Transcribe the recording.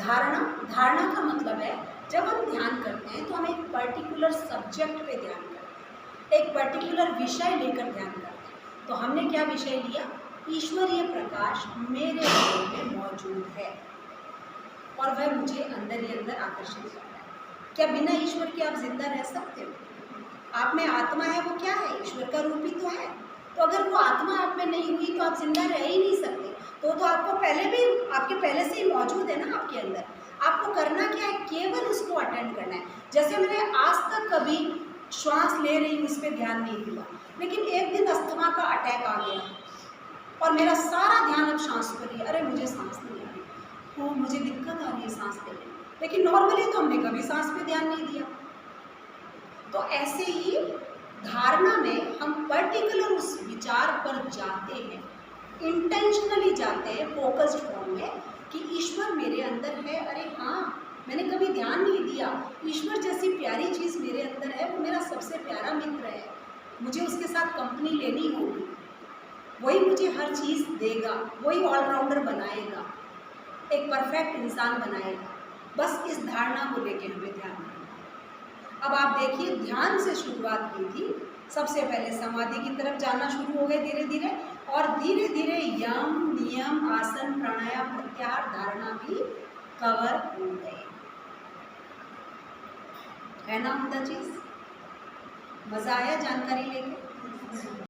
धारणा धारणा का मतलब है जब हम ध्यान करते हैं तो हम एक पर्टिकुलर सब्जेक्ट पे ध्यान करते हैं, एक पर्टिकुलर विषय लेकर ध्यान करते हैं। तो हमने क्या विषय लिया? ईश्वरीय प्रकाश मेरे हृदय में मौजूद है और वह मुझे अंदर ही अंदर आकर्षित कर रहा है। क्या बिना ईश्वर के आप जिंदा रह सकते हो? आप में आत्मा है, वो क्या है? ईश्वर का रूप ही तो है। तो अगर वो आत्मा आप में नहीं हुई तो आप जिंदा रह ही नहीं सकते। तो आपको आपके पहले से ही मौजूद है ना आपके अंदर। आपको करना क्या है? केवल उसको अटेंड करना है। जैसे मैंने आज तक कभी श्वास ले रही हूँ इस पर ध्यान नहीं दिया, लेकिन एक दिन अस्थमा का अटैक आ गया और मेरा सारा ध्यान अब सांस पर ही। अरे मुझे सांस नहीं आ रही, वो मुझे दिक्कत आ रही है सांस लेने में, लेकिन नॉर्मली तो हमने कभी सांस पे ध्यान नहीं दिया। तो ऐसे ही धारणा में हम पर्टिकुलर उस विचार पर जाते हैं, इंटेंशनली जाते हैं फोकस्ड फॉर्म में कि ईश्वर मेरे अंदर है। अरे हाँ, मैंने कभी ध्यान नहीं दिया, ईश्वर जैसी प्यारी चीज़ मेरे अंदर है, वो मेरा सबसे प्यारा मित्र है, मुझे उसके साथ कंपनी लेनी होगी, वही मुझे हर चीज़ देगा, वही ऑलराउंडर बनाएगा, एक परफेक्ट इंसान बनाएगा। बस इस धारणा को लेकर हमें ध्यान रखना। अब आप देखिए, ध्यान से शुरुआत की थी, सबसे पहले समाधि की तरफ जाना शुरू हो गए धीरे धीरे, और धीरे धीरे यम नियम आसन प्राणायाम प्रत्याहार धारणा भी कवर हो गए। है ना उम्दा चीज? मजा आया जानकारी लेके?